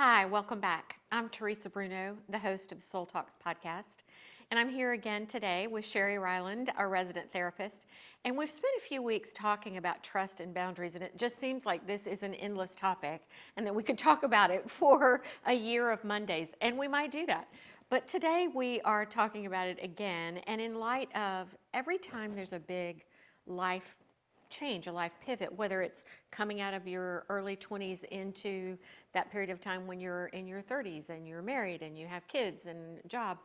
Hi, welcome back. I'm Theresa Bruno, the host of the Soul Talks podcast, and I'm here again today with Sherri Ryland, our resident therapist. And we've spent a few weeks talking about trust and boundaries, and it just seems like this is an endless topic and that we could talk about it for a year of Mondays, and we might do that. But today we are talking about it again, and in light of every time there's a big life change, a life pivot, whether it's coming out of your early 20s into that period of time when you're in your 30s and you're married and you have kids and job.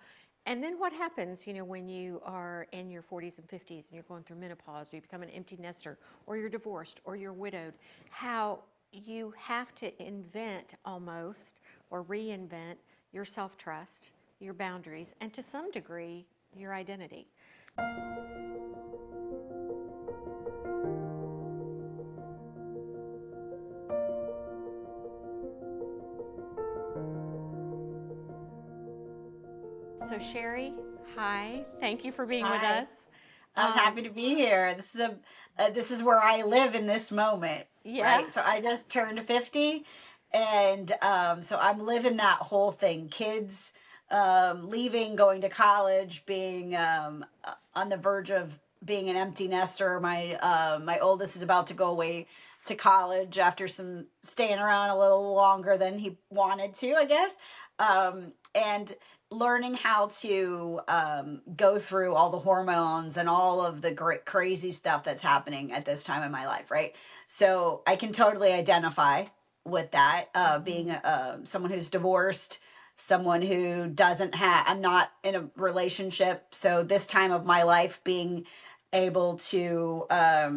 And then what happens, when you are in your 40s and 50s and you're going through menopause, or you become an empty nester, or you're divorced, or you're widowed, how you have to invent almost or reinvent your self-trust, your boundaries, and to some degree, your identity. So Sheri, hi, thank you for being with Hi, us. I'm happy to be here. This is where I live in this moment, Yeah, right? So I just turned 50, and so I'm living that whole thing. Kids leaving, going to college, being on the verge of being an empty nester. My oldest is about to go away to college after some staying around a little longer than he wanted to, I guess. And learning how to go through all the hormones and all of the great crazy stuff that's happening at this time in my life, right? So I can totally identify with that, being someone who's divorced, someone who doesn't have, I'm not in a relationship, so this time of my life, being able to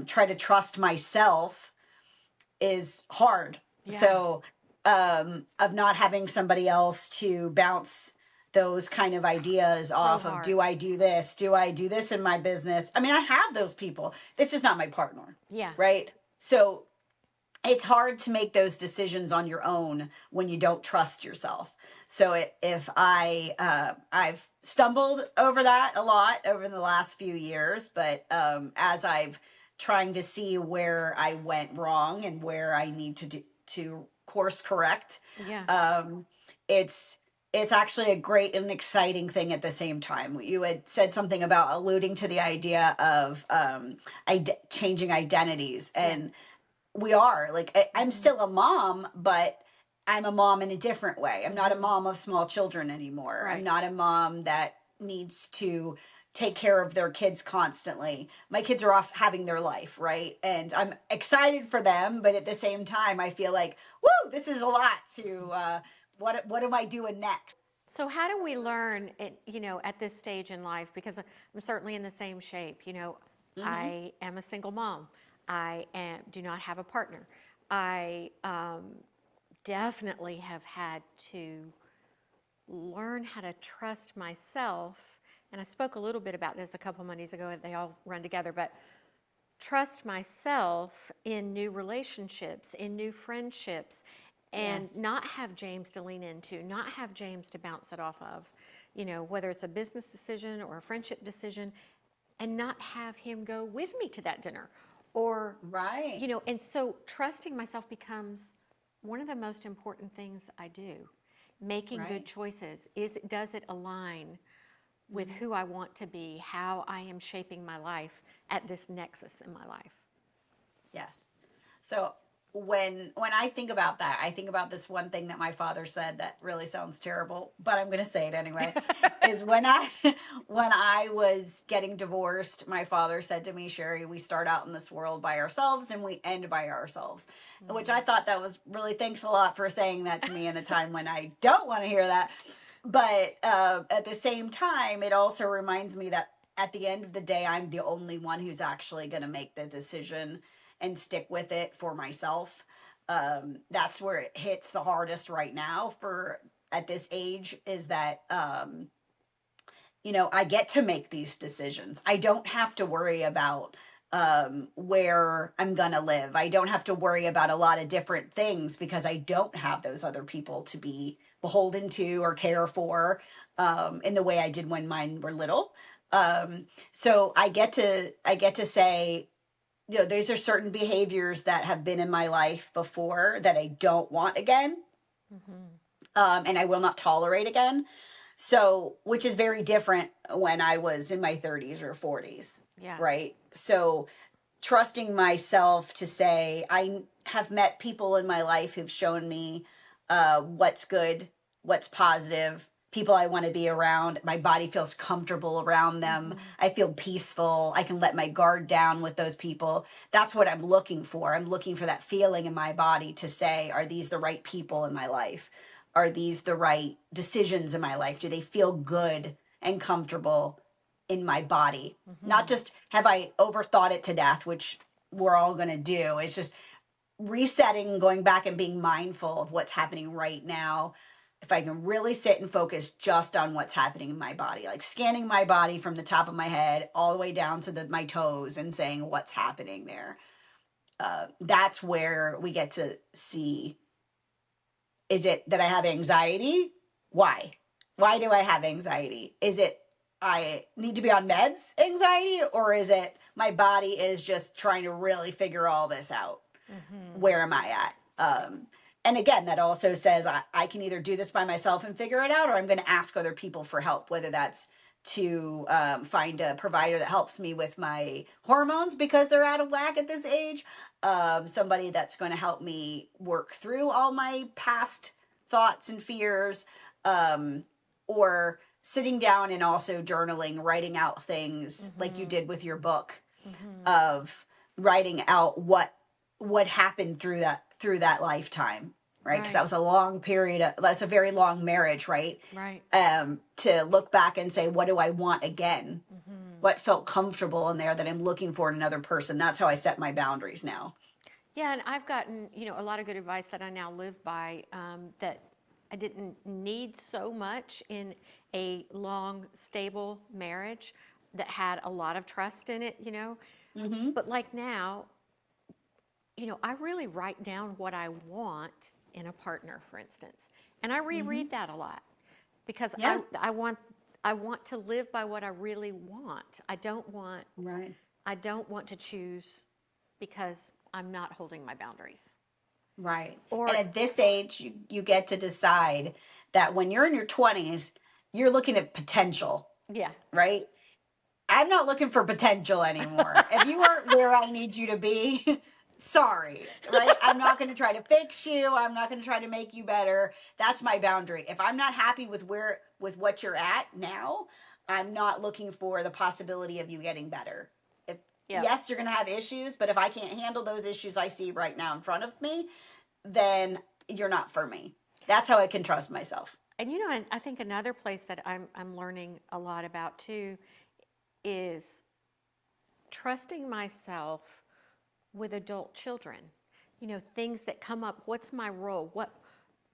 try to trust myself is hard. yeah, So of not having somebody else to bounce those kind of ideas so off of, hard. do I do this? Do I do this in my business? I mean, I have those people. It's just not my partner, Yeah, right? So it's hard to make those decisions on your own when you don't trust yourself. So if I've stumbled over that a lot over the last few years, but as I've trying to see where I went wrong and where I need to course correct, yeah, um, it's it's actually a great and exciting thing at the same time. You had said something about alluding to the idea of changing identities, yeah. and we are like I'm still a mom, but I'm a mom in a different way. I'm not a Mm-hmm. mom of small children anymore. I'm Right. not a mom that needs to take care of their kids constantly. My kids are off having their life, right? And I'm excited for them, but at the same time I feel like, woo, this is a lot to what am I doing next? So how do we learn it, at this stage in life? Because I'm certainly in the same shape. Mhm. I am a single mom. Do not have a partner. I definitely have had to learn how to trust myself. And I spoke a little bit about this a couple Mondays ago, and they all run together, but trust myself in new relationships, in new friendships, and Yes. not have James to lean into, not have James to bounce it off of, whether it's a business decision or a friendship decision, and not have him go with me to that dinner. Or, Right. and so trusting myself becomes one of the most important things I do. Making good Right. choices. Does it align with Mhm. who I want to be, how I am shaping my life at this nexus in my life? Yes. So when I think about that, I think about this one thing that my father said that really sounds terrible, but I'm going to say it anyway. Is when I when I was getting divorced, my father said to me, "Sheri, we start out in this world by ourselves and we end by ourselves." Which I thought that was really, thanks a lot for saying that to me in a time when I don't want to hear that. But at the same time, it also reminds me that at the end of the day, I'm the only one who's actually going to make the decision and stick with it for myself. That's where it hits the hardest right now for at this age, is that I get to make these decisions. I don't have to worry about where I'm going to live. I don't have to worry about a lot of different things because I don't have those other people to be beholden to or care for in the way I did when mine were little. So I get to say, these are certain behaviors that have been in my life before that I don't want again. and I will not tolerate again. So, which is very different when I was in my 30s or 40s, Yeah. right? So, trusting myself to say, I have met people in my life who've shown me what's good, what's positive, people I want to be around. My body feels comfortable around them. Mm-hmm. I feel peaceful. I can let my guard down with those people. That's what I'm looking for. I'm looking for that feeling in my body to say, are these the right people in my life? Are these the right decisions in my life? Do they feel good and comfortable in my body? Not Mm-hmm. just have I overthought it to death, which we're all going to do. It's just resetting, going back and being mindful of what's happening right now. If I can really sit and focus just on what's happening in my body, like scanning my body from the top of my head all the way down to my toes and saying what's happening there. That's where we get to see, is it that I have anxiety? Why? Why do I have anxiety? Is it I need to be on meds anxiety, or is it my body is just trying to really figure all this out? Mm-hmm. Where am I at? And again, that also says I can either do this by myself and figure it out, or I'm going to ask other people for help, whether that's to find a provider that helps me with my hormones because they're out of whack at this age, somebody that's going to help me work through all my past thoughts and fears, or sitting down and also journaling, writing out things like you Mm-hmm. did with your book, Mm-hmm. of writing out what happened through that lifetime, right? Because that Right. was a long period that's a very long marriage, right? Right. To look back and say, what do I want again? Mm-hmm. What felt comfortable in there that I'm looking for in another person? That's how I set my boundaries now. Yeah, and I've gotten, a lot of good advice that I now live by, that I didn't need so much in a long, stable marriage that had a lot of trust in it. Mm-hmm. But like now, I really write down what I want in a partner, for instance. And I Mm-hmm. reread that a lot because Yeah. I want to live by what I really want. Right. I don't want to choose because I'm not holding my boundaries. Right. And Or at this age, you get to decide that when you're in your 20s, you're looking at potential, yeah. right? I'm not looking for potential anymore. If you aren't where I need you to be, sorry, right? I'm not going to try to fix you. I'm not going to try to make you better. That's my boundary. If I'm not happy with what you're at now, I'm not looking for the possibility of you getting better. If Yep. yes, you're going to have issues, but if I can't handle those issues I see right now in front of me, then you're not for me. That's how I can trust myself. And I think another place that I'm learning a lot about too is trusting myself with adult children. Things that come up. What's my role?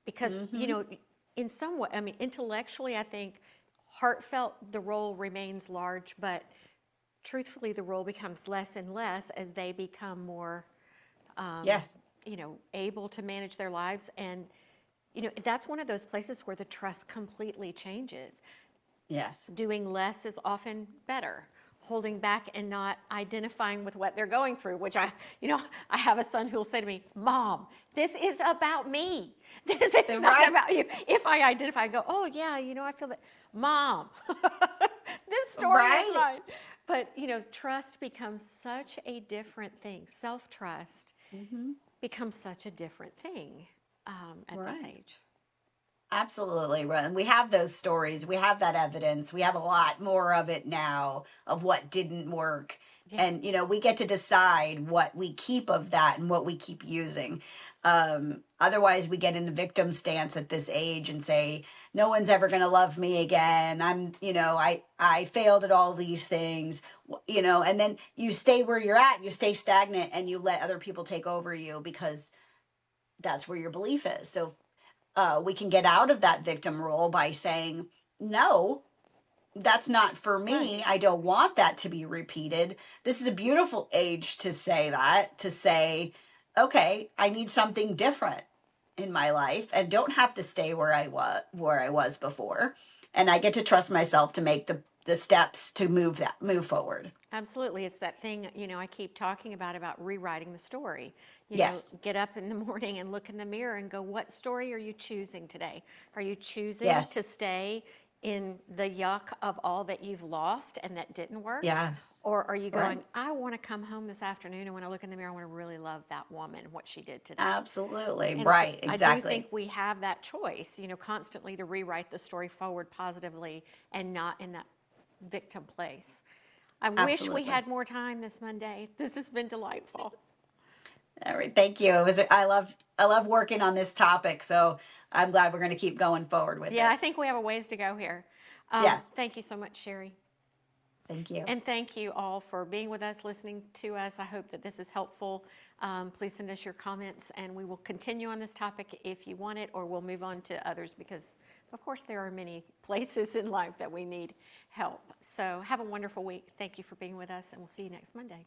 Because Mm-hmm. in some way, I mean, intellectually, I think heartfelt the role remains large, but truthfully, the role becomes less and less as they become more, Yes. able to manage their lives. And that's one of those places where the trust completely changes. Yes. Doing less is often better. Holding back and not identifying with what they're going through, which I have a son who will say to me, "Mom, this is about me. This is not Right. about you." If I identify, I go, "Oh yeah, I feel that." Mom, this story is Right. mine. But trust becomes such a different thing. Self-trust Mm-hmm. becomes such a different thing at this Right. age. Absolutely. Right. And we have those stories. We have that evidence. We have a lot more of it now of what didn't work. Yeah. And, we get to decide what we keep of that and what we keep using. Otherwise, we get in the victim stance at this age and say, no one's ever going to love me again. I failed at all these things, and then you stay where you're at, you stay stagnant and you let other people take over you because that's where your belief is. So we can get out of that victim role by saying, no, that's not for Right. me. I don't want that to be repeated. This is a beautiful age to say that, to say, okay, I need something different in my life and don't have to stay where I was before. And I get to trust myself to make the steps to move forward. Absolutely. It's that thing, I keep talking about rewriting the story. Yes. Get up in the morning and look in the mirror and go, what story are you choosing today? Are you choosing to Yes. stay in the yuck of all that you've lost and that didn't work? Yes. Or are you Right. going, I want to come home this afternoon and when I look in the mirror, I want to really love that woman, what she did today. Absolutely. And so Right. I do think Exactly. we have that choice, constantly to rewrite the story forward positively and not in that victim place. I wish we Absolutely. had more time this Monday. This has been delightful. All right. Thank you. I love working on this topic. So I'm glad we're going to keep going forward with Yeah, it. I think we have a ways to go here. Yes. Thank you so much, Sheri. Thank you. And thank you all for being with us, listening to us. I hope that this is helpful. Please send us your comments, and we will continue on this topic if you want it, or we'll move on to others because, of course, there are many places in life that we need help. So have a wonderful week. Thank you for being with us, and we'll see you next Monday.